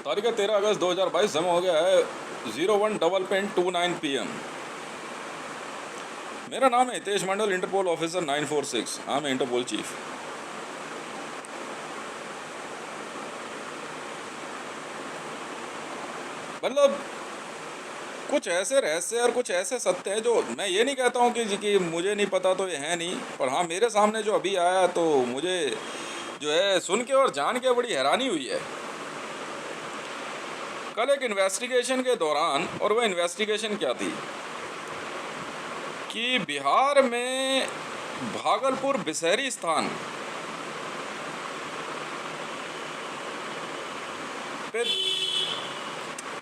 तारीख 13 अगस्त 2022, समय हो गया है 01:29 PM। मेरा नाम है हितेश मंडल, इंटरपोल ऑफिसर 946। हाँ, मैं इंटरपोल चीफ। मतलब कुछ ऐसे रहस्य और कुछ ऐसे सत्य है जो मैं ये नहीं कहता हूँ कि मुझे नहीं पता तो ये है नहीं, पर हाँ मेरे सामने जो अभी आया तो मुझे जो है सुन के और जान के बड़ी हैरानी हुई है। कल एक इन्वेस्टिगेशन के दौरान, और वह इन्वेस्टिगेशन क्या थी कि बिहार में भागलपुर बिसहरी स्थान पे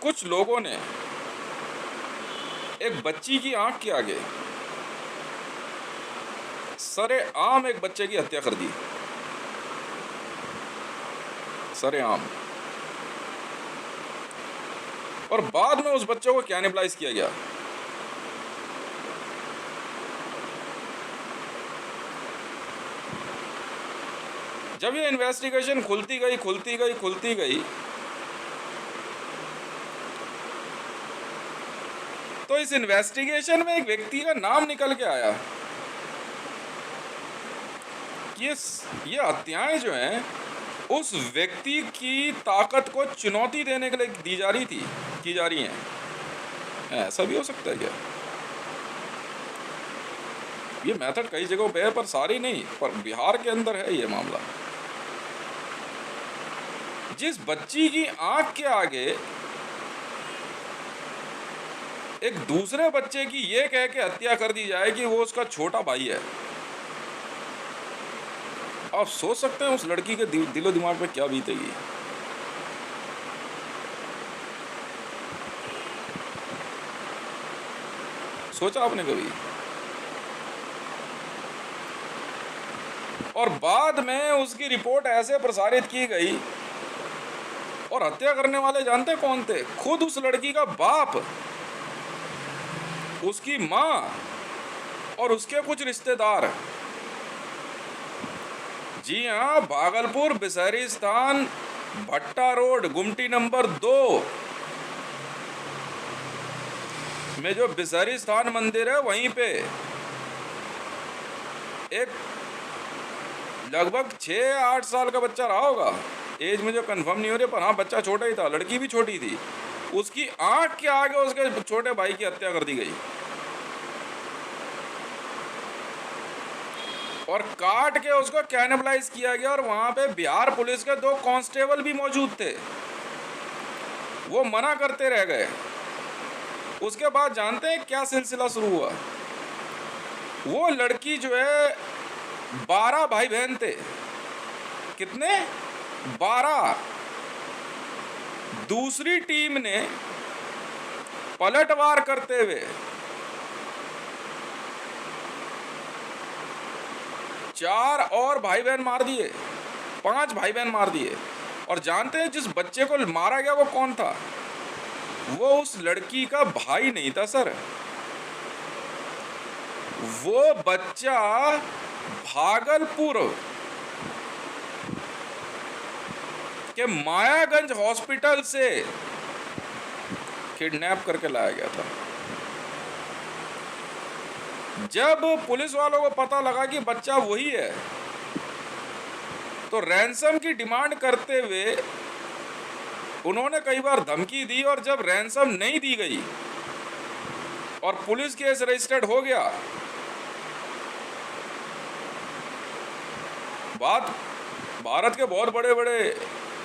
कुछ लोगों ने एक बच्ची की आंख के आगे सरेआम एक बच्चे की हत्या कर दी। सरेआम। और बाद में उस बच्चे को कैनिबलाइज किया गया। जब ये इन्वेस्टिगेशन खुलती गई तो इस इन्वेस्टिगेशन में एक व्यक्ति का नाम निकल के आया कि ये हत्याएं जो हैं उस व्यक्ति की ताकत को चुनौती देने के लिए की जा रही हैं। ऐसा भी हो सकता है क्या? ये मेथड कई जगहों पे है, पर सारी नहीं, पर बिहार के अंदर है ये मामला। जिस बच्ची की आंख के आगे एक दूसरे बच्चे की ये कह के हत्या कर दी जाए कि वो उसका छोटा भाई है, आप सोच सकते हैं उस लड़की के दिलो दिमाग पे क्या बीतेगी। सोचा आपने कभी? और बाद में उसकी रिपोर्ट ऐसे प्रसारित की गई, और हत्या करने वाले जानते कौन थे? खुद उस लड़की का बाप, उसकी मां और उसके कुछ रिश्तेदार। जी हाँ, भागलपुर बिसहरी स्थान, भट्टा रोड, गुमटी नंबर 2 में जो बिसहरी स्थान मंदिर है, वहीं पे एक लगभग 6-8 साल का बच्चा रहा होगा, एज मुझे कंफर्म नहीं हो रही, पर हाँ बच्चा छोटा ही था, लड़की भी छोटी थी। उसकी आंख के आगे उसके छोटे भाई की हत्या कर दी गई, और काट के उसको कैनिबलाइज किया गया। और वहां पे बिहार पुलिस के 2 कांस्टेबल भी मौजूद थे, वो मना करते रह गए। उसके बाद जानते हैं क्या सिलसिला शुरू हुआ? वो लड़की जो है, 12 भाई बहन थे। कितने? 12। दूसरी टीम ने पलटवार करते हुए 4 और भाई बहन मार दिए, 5 भाई बहन मार दिए। और जानते हैं जिस बच्चे को मारा गया वो कौन था? वो उस लड़की का भाई नहीं था सर। वो बच्चा भागलपुर के मायागंज हॉस्पिटल से किडनैप करके लाया गया था। जब पुलिस वालों को पता लगा कि बच्चा वही है, तो रैंसम की डिमांड करते हुए उन्होंने कई बार धमकी दी, और जब रैंसम नहीं दी गई और पुलिस केस रजिस्टर्ड हो गया, बात भारत के बहुत बड़े बड़े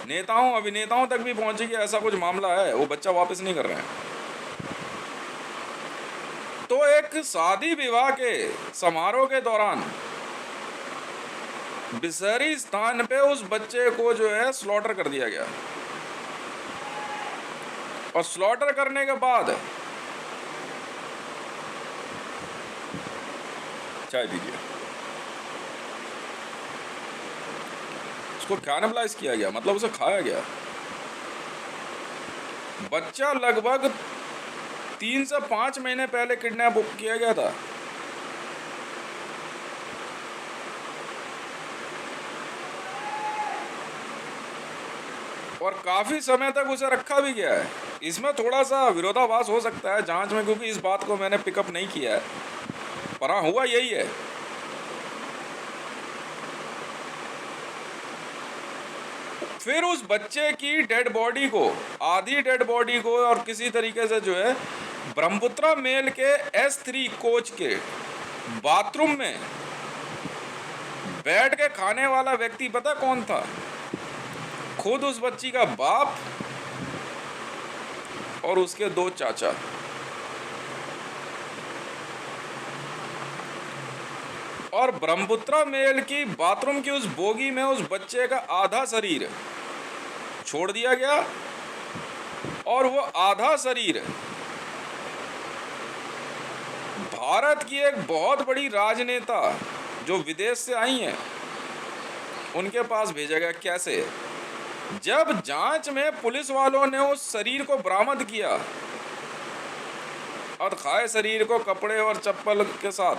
नेताओं अभिनेताओं तक भी पहुंची कि ऐसा कुछ मामला है, वो बच्चा वापस नहीं कर रहे हैं। तो एक शादी विवाह के समारोह के दौरान बिसहरी स्थान पे उस बच्चे को जो है स्लॉटर कर दिया गया, और स्लॉटर करने के बाद चाय दीजिए, उसको कैनिबलाइज किया गया, मतलब उसे खाया गया। बच्चा लगभग 3 से 5 महीने पहले किडनैप किया गया था। और काफ़ी समय तक उसे रखा भी गया है। इसमें थोड़ा सा विरोधाभास हो सकता है जांच में, क्योंकि इस बात को मैंने पिकअप नहीं किया है, पर हाँ हुआ यही है। फिर उस बच्चे की डेड बॉडी को, आधी डेड बॉडी को, और किसी तरीके से जो है ब्रह्मपुत्रा मेल के S3 कोच के बाथरूम में बैठ के खाने वाला व्यक्ति पता कौन था? खुद उस बच्ची का बाप और उसके 2 चाचा। और ब्रह्मपुत्रा मेल की बाथरूम की उस बोगी में उस बच्चे का आधा शरीर छोड़ दिया गया, और वो आधा शरीर भारत की एक बहुत बड़ी राजनेता जो विदेश से आई हैं उनके पास भेजा गया। कैसे? जब जांच में पुलिस वालों ने उस शरीर को बरामद किया, और खाए शरीर को कपड़े और चप्पल के साथ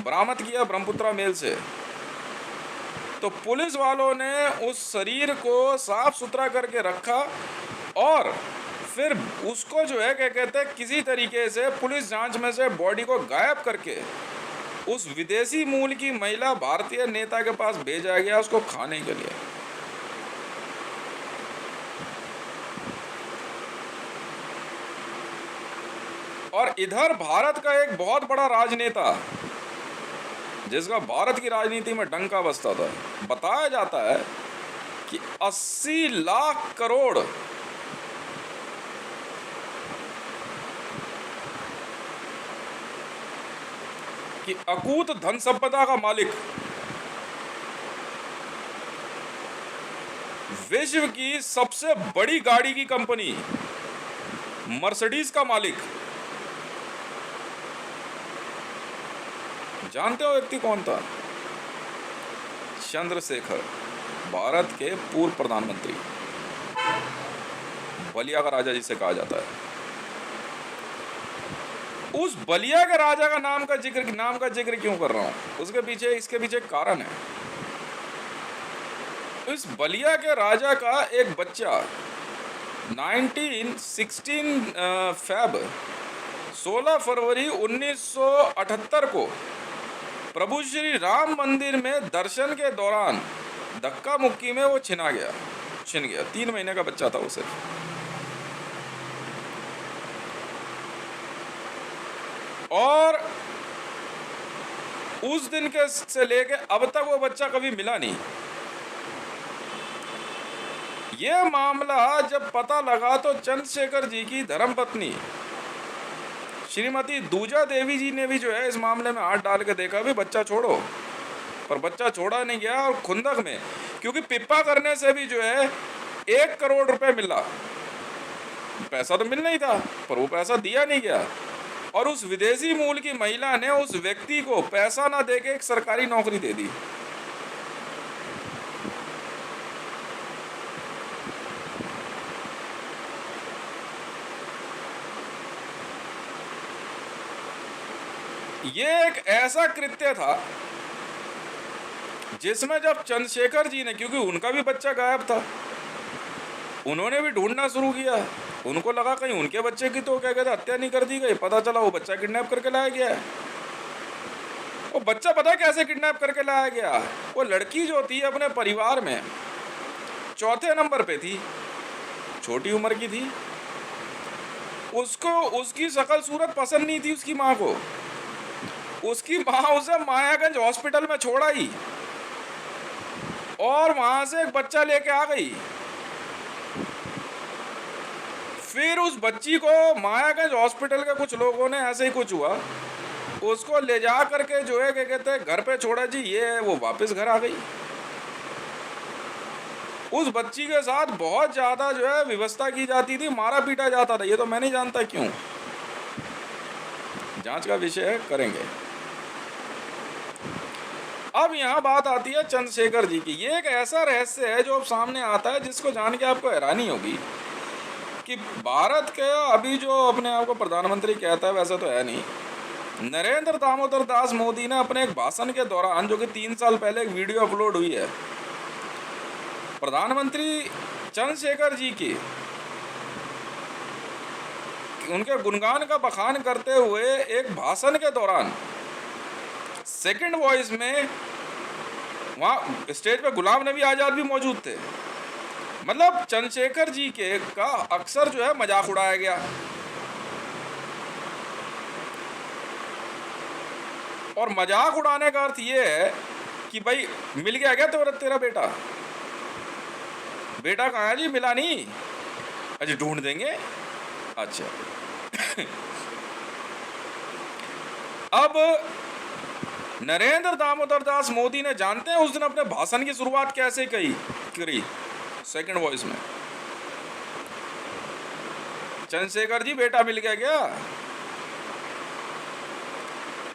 बरामद किया ब्रह्मपुत्रा मेल से, तो पुलिस वालों ने उस शरीर को साफ सुथरा करके रखा, और फिर उसको जो है क्या कहते हैं, किसी तरीके से पुलिस जांच में से बॉडी को गायब करके उस विदेशी मूल की महिला भारतीय नेता के पास भेजा गया उसको खाने के लिए। और इधर भारत का एक बहुत बड़ा राजनेता जिसका भारत की राजनीति में डंका बजता था, बताया जाता है कि 80 लाख करोड़ की अकूत धन संपदा का मालिक, विश्व की सबसे बड़ी गाड़ी की कंपनी मर्सिडीज का मालिक, जानते हो व्यक्ति कौन था? चंद्रशेखर, भारत के पूर्व प्रधानमंत्री, बलिया का राजा जिसे कहा जाता है। उस बलिया के राजा का नाम का जिक्र क्यों कर रहा हूं? इसके पीछे कारण है। इस बलिया के राजा का एक बच्चा 16 फरवरी 1978 को प्रभु श्री राम मंदिर में दर्शन के दौरान धक्का मुक्की में वो छिन गया। 3 महीने का बच्चा था उसे। और उस दिन के से लेके अब तक वो बच्चा कभी मिला नहीं। ये मामला जब पता लगा तो चंद्रशेखर जी की धर्मपत्नी श्रीमती दूजा देवी जी ने भी जो है इस मामले में हाथ डाल के देखा भी बच्चा छोड़ो, पर बच्चा छोड़ा नहीं गया। और खुंदक में, क्योंकि पिप्पा करने से भी जो है 1 करोड़ रुपए मिला, पैसा तो मिल नहीं था, पर वो पैसा दिया नहीं गया। और उस विदेशी मूल की महिला ने उस व्यक्ति को पैसा ना देके एक सरकारी नौकरी दे दी। ये एक ऐसा कृत्य था जिसमें जब चंद्रशेखर जी ने, क्योंकि उनका भी बच्चा गायब था, उन्होंने भी ढूंढना शुरू किया। उनको लगा कहीं उनके बच्चे की तो क्या कहते हत्या नहीं कर दी गई। पता चला वो बच्चा किडनैप करके लाया गया है। वो बच्चा पता कैसे किडनैप करके लाया गया? वो लड़की जो थी अपने परिवार में 4थे नंबर पे थी, छोटी उम्र की थी। उसको उसकी शकल सूरत पसंद नहीं थी उसकी माँ को। उसकी माँ उसे मायागंज हॉस्पिटल में छोड़ आई और वहां से एक बच्चा लेके आ गई। फिर उस बच्ची को मायागंज हॉस्पिटल के कुछ लोगों ने, ऐसे ही कुछ हुआ, उसको ले जा करके जो है क्या कहते हैं घर पे छोड़ा जी। ये वो वापस घर आ गई। उस बच्ची के साथ बहुत ज्यादा जो है व्यवस्था की जाती थी, मारा पीटा जाता था। ये तो मैं नहीं जानता क्यों, जांच का विषय है, करेंगे। अब यहाँ बात आती है चंद्रशेखर जी की। ये एक ऐसा रहस्य है जो अब सामने आता है जिसको जान के आपको हैरानी होगी कि भारत के अभी जो अपने आप को प्रधानमंत्री कहता है, वैसा तो है नहीं, नरेंद्र दामोदर दास मोदी ने अपने एक भाषण के दौरान, जो कि 3 साल पहले एक वीडियो अपलोड हुई है, प्रधानमंत्री चंद्रशेखर जी की उनके गुणगान का बखान करते हुए एक भाषण के दौरान सेकंड वॉइस में वहाँ स्टेज पे गुलाम नबी आज़ाद भी मौजूद थे। मतलब चंद्रशेखर जी के का अक्सर जो है मजाक उड़ाया गया। और मजाक उड़ाने का अर्थ ये है कि भाई मिल गया क्या तेरा बेटा कहाँ है जी? मिला नहीं, अच्छा ढूंढ देंगे। अच्छा अब नरेंद्र दामोदर दास मोदी ने जानते हैं उस दिन अपने भाषण की शुरुआत कैसे करी सेकंड वॉइस में, चंद्रशेखर जी बेटा मिल गया क्या?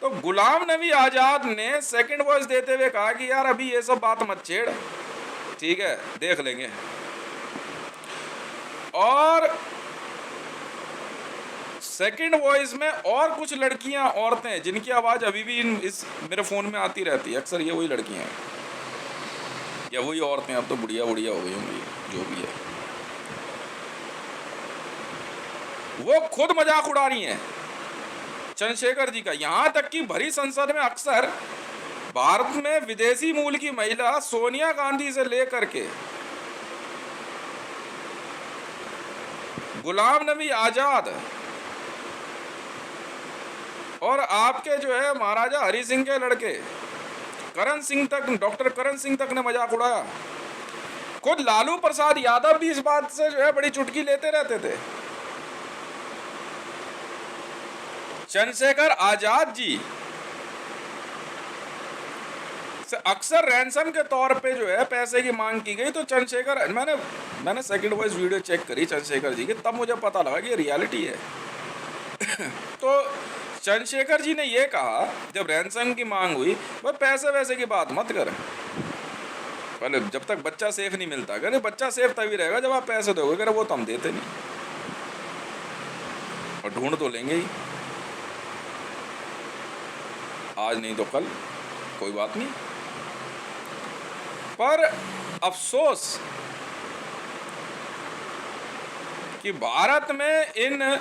तो गुलाम नबी आजाद ने सेकंड वॉइस देते हुए कहा कि यार अभी ये सब बात मत छेड़, ठीक है देख लेंगे। और सेकंड वॉइस में और कुछ लड़कियां औरतें जिनकी आवाज अभी भी इस मेरे फोन में आती रहती है, अक्सर ये वही लड़कियां हैं या वही औरतें, अब तो बुढ़िया हो गई होंगी जो भी है, वो खुद मजाक उड़ा रही हैं चंद्रशेखर जी का। यहां तक कि भरी संसद में अक्सर भारत में विदेशी मूल की महिला सोनिया गांधी से लेकर के गुलाम नबी आजाद और आपके जो है महाराजा हरि सिंह के लड़के करण सिंह तक, डॉक्टर करण सिंह तक ने मजाक उड़ाया। खुद लालू प्रसाद यादव भी इस बात से जो है बड़ी चुटकी लेते रहते थे। चंद्रशेखर आजाद जी से अक्सर रैंसम के तौर पे जो है पैसे की मांग की गई। तो चंद्रशेखर, मैंने सेकंड वॉइस वीडियो चेक करी चंद्रशेखर जी की, तब मुझे पता लगा कि ये रियलिटी है। तो चंद्रशेखर जी ने ये कहा जब रैंसम की मांग हुई, वह पैसे वैसे की बात मत कर, पहले जब तक बच्चा सेफ नहीं मिलता, अगर बच्चा सेफ तभी रहेगा जब आप पैसे दोगे, अगर वो तो हम देते नहीं और ढूंढ तो लेंगे ही, आज नहीं तो कल, कोई बात नहीं। पर अफसोस कि भारत में इन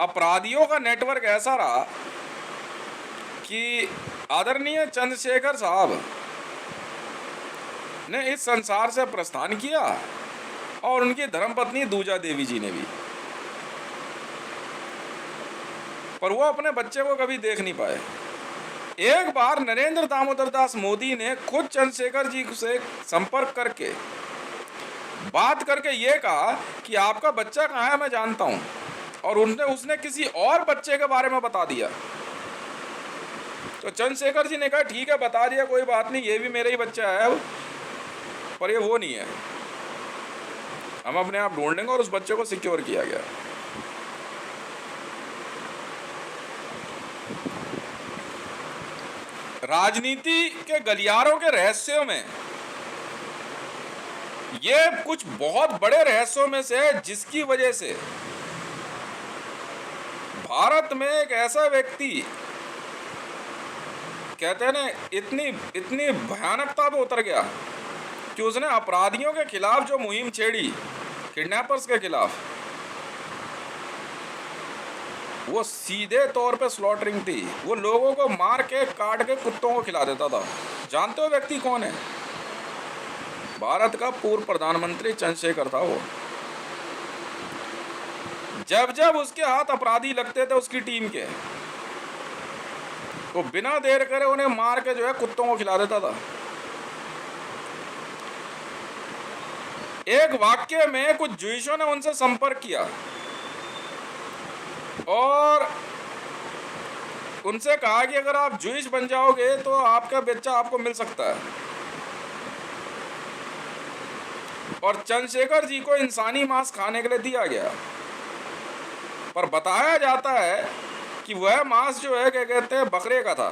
अपराधियों का नेटवर्क ऐसा रहा कि आदरणीय चंद्रशेखर साहब ने इस संसार से प्रस्थान किया और उनकी धर्मपत्नी दूजा देवी जी ने भी, पर वो अपने बच्चे को कभी देख नहीं पाए। एक बार नरेंद्र दामोदर दास मोदी ने खुद चंद्रशेखर जी से संपर्क करके बात करके ये कहा कि आपका बच्चा कहाँ है मैं जानता हूँ, और उसने किसी और बच्चे के बारे में बता दिया। तो चंद्रशेखर जी ने कहा ठीक है बता दिया, कोई बात नहीं, ये भी मेरा ही बच्चा है, पर ये वो नहीं है, हम अपने आप ढूंढ लेंगे, और उस बच्चे को सिक्योर किया गया। राजनीति के गलियारों के रहस्यों में ये कुछ बहुत बड़े रहस्यों में से है, जिसकी वजह से भारत में एक ऐसा व्यक्ति, कहते हैं ना, इतनी भयानकता पे उतर गया कि उसने अपराधियों के खिलाफ जो मुहिम छेड़ी, किडनैपर्स के खिलाफ, वो सीधे तौर पे स्लॉटरिंग थी। वो लोगों को मार के काट के कुत्तों को खिला देता था। जानते हो व्यक्ति कौन है? भारत का पूर्व प्रधानमंत्री चंद्रशेखर था वो। जब जब उसके हाथ अपराधी लगते थे उसकी टीम के, तो बिना देर करे उन्हें मार के जो है कुत्तों को खिला देता था। एक वाक्य में कुछ ज्यूइशों ने उनसे संपर्क किया और उनसे कहा कि अगर आप ज्यूइश बन जाओगे तो आपका बच्चा आपको मिल सकता है। और चंद्रशेखर जी को इंसानी मांस खाने के लिए दिया गया, पर बताया जाता है कि वह मांस जो है क्या कहते हैं बकरे का था,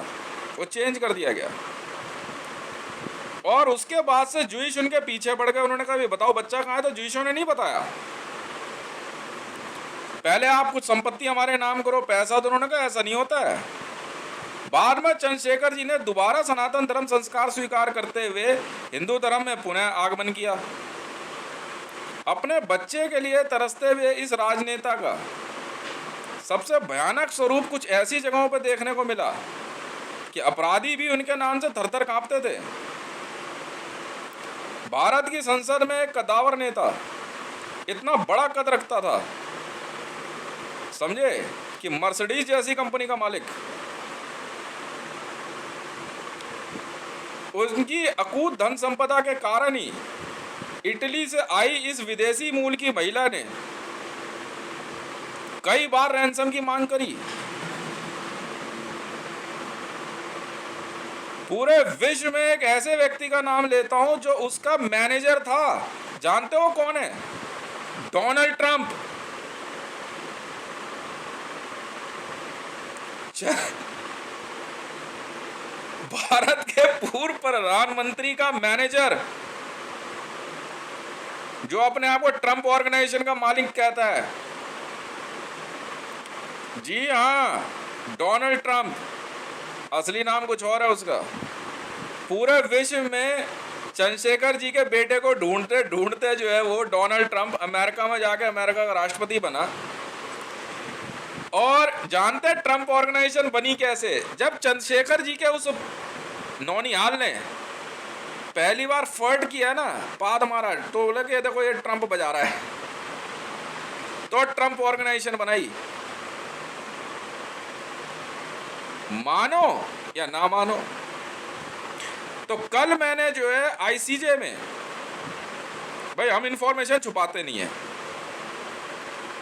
वो चेंज कर दिया गया। और उसके बाद से ज्यूइश उनके पीछे पड़ गए। उन्होंने कहा ये बताओ बच्चा कहाँ है, तो ज्यूइशों ने नहीं बताया। पहले आप कुछ संपत्ति हमारे नाम करो, पैसा दो। उन्होंने कहा ऐसा नहीं होता है, बाद में चंद्रशेखर जी ने दोबारा सनातन धर्म संस्कार स्वीकार करते हुए हिंदू धर्म में पुनः आगमन किया। अपने बच्चे के लिए तरसते हुए इस राजनेता का सबसे भयानक स्वरूप कुछ ऐसी जगहों पर देखने को मिला कि अपराधी भी उनके नाम से थरथर कांपते थे। भारत की संसद में एक कदावर नेता इतना बड़ा कद रखता था, समझे, कि मर्सिडीज जैसी कंपनी का मालिक। उनकी अकूत धन संपदा के कारण ही इटली से आई इस विदेशी मूल की महिला ने कई बार रैंसम की मांग करी। पूरे विश्व में एक ऐसे व्यक्ति का नाम लेता हूं जो उसका मैनेजर था। जानते हो कौन है? Donald Trump. भारत के पूर्व प्रधानमंत्री का मैनेजर, जो अपने आप को ट्रंप ऑर्गेनाइजेशन का मालिक कहता है। जी हाँ, डोनाल्ड ट्रंप, असली नाम कुछ और है उसका। पूरे विश्व में चंद्रशेखर जी के बेटे को ढूंढते ढूंढते जो है वो डोनाल्ड ट्रंप अमेरिका में जाके अमेरिका का राष्ट्रपति बना। और जानते ट्रंप ऑर्गेनाइजेशन बनी कैसे? जब चंद्रशेखर जी के उस नौनिहाल ने पहली बार फर्ट किया ना, पाद मारा, तो बोले कि देखो ये ट्रंप बजा रहा है, तो ट्रंप ऑर्गेनाइजेशन बनाई। मानो या ना मानो, तो कल मैंने जो है आईसीजे में, भाई हम इंफॉर्मेशन छुपाते नहीं है,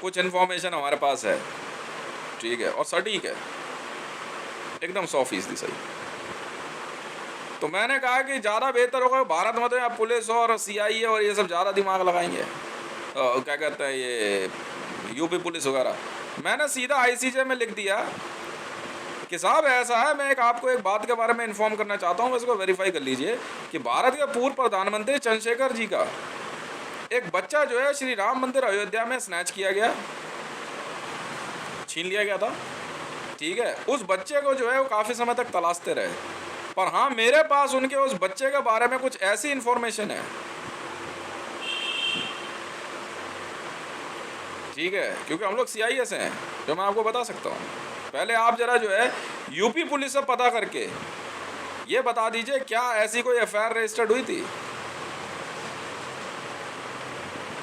कुछ इंफॉर्मेशन हमारे पास है, ठीक है, और सटीक है, एकदम 100% सही। तो मैंने कहा कि ज़्यादा बेहतर होगा भारत में तो यहाँ पुलिस और सीआईए और ये सब ज़्यादा दिमाग लगाएंगे, क्या कहते हैं ये यूपी पुलिस वगैरह। मैंने सीधा आईसीजे में लिख दिया कि साहब ऐसा है, मैं आपको एक बात के बारे में इन्फॉर्म करना चाहता हूँ, इसको वेरीफाई कर लीजिए कि भारत के पूर्व प्रधानमंत्री चंद्रशेखर जी का एक बच्चा जो है श्री राम मंदिर अयोध्या में स्नैच किया गया, छीन लिया गया था, ठीक है। उस बच्चे को जो है वो काफ़ी समय तक तलाशते रहे, पर हाँ मेरे पास उनके उस बच्चे के बारे में कुछ ऐसी इंफॉर्मेशन है, ठीक है, क्योंकि हम लोग सीआईए से हैं, जो मैं आपको बता सकता हूँ। पहले आप जरा जो है यूपी पुलिस से पता करके ये बता दीजिए क्या ऐसी कोई एफआईआर रजिस्टर्ड हुई थी।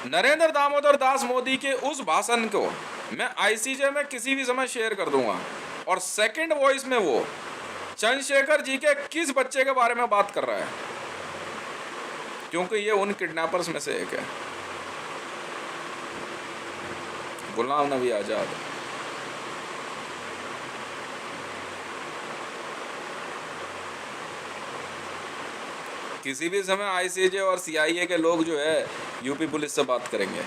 नरेंद्र दामोदर दास मोदी के उस भाषण को मैं आईसीजे में किसी भी समय शेयर कर दूंगा, और सेकंड वॉइस में वो चंद्रशेखर जी के किस बच्चे के बारे में बात कर रहा है, क्योंकि ये उन किडनैपर्स में से एक है, गुलाम नबी आजाद। किसी भी समय आईसीजे और सीआईए के लोग जो है यूपी पुलिस से बात करेंगे।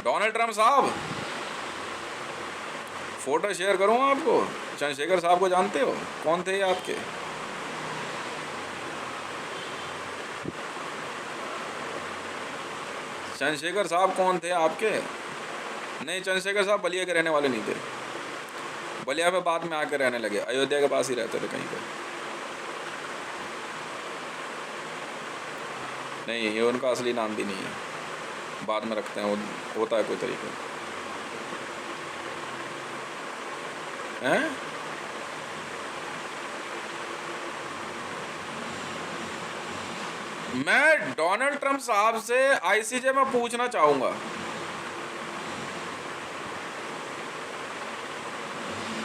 डोनाल्ड ट्रंप साहब, फोटो शेयर करूँगा आपको, चंद्रशेखर साहब को जानते हो? कौन थे ये आपके? चंद्रशेखर साहब कौन थे आपके? नहीं, चंद्रशेखर साहब बलिया के रहने वाले नहीं थे, बलिया में बाद में आकर रहने लगे, अयोध्या के पास ही रहते थे कहीं पे। नहीं, ये उनका असली नाम भी नहीं है, बाद में रखते हैं, वो होता है कोई तरीका है। मैं डोनाल्ड ट्रंप साहब से आईसीजे में पूछना चाहूंगा,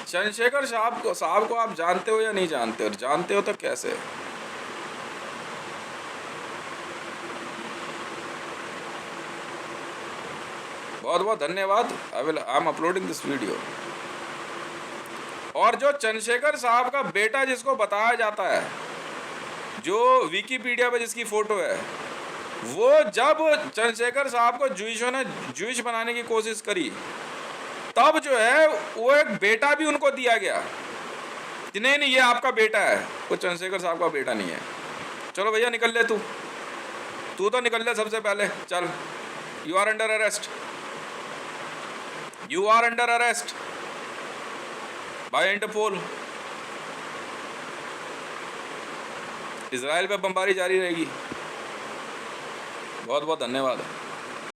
चंद्रशेखर साहब को आप जानते हो या नहीं जानते, और जानते हो तो कैसे? बहुत बहुत धन्यवाद। I am uploading this video. और जो चंद्रशेखर साहब का बेटा जिसको बताया जाता है, जो विकिपीडिया पे जिसकी फोटो है, वो जब चंद्रशेखर साहब को ज्यूइशों ने ज्यूइश बनाने की कोशिश करी, तब जो है वो एक बेटा भी उनको दिया गया कि नहीं नहीं ये आपका बेटा है, वो चंद्रशेखर साहब का बेटा नहीं है। चलो भैया निकल ले, तू तो निकल ले सबसे पहले, चल, you are under arrest, you are under arrest by Interpol. Israel पे बमबारी जारी रहेगी। बहुत बहुत धन्यवाद।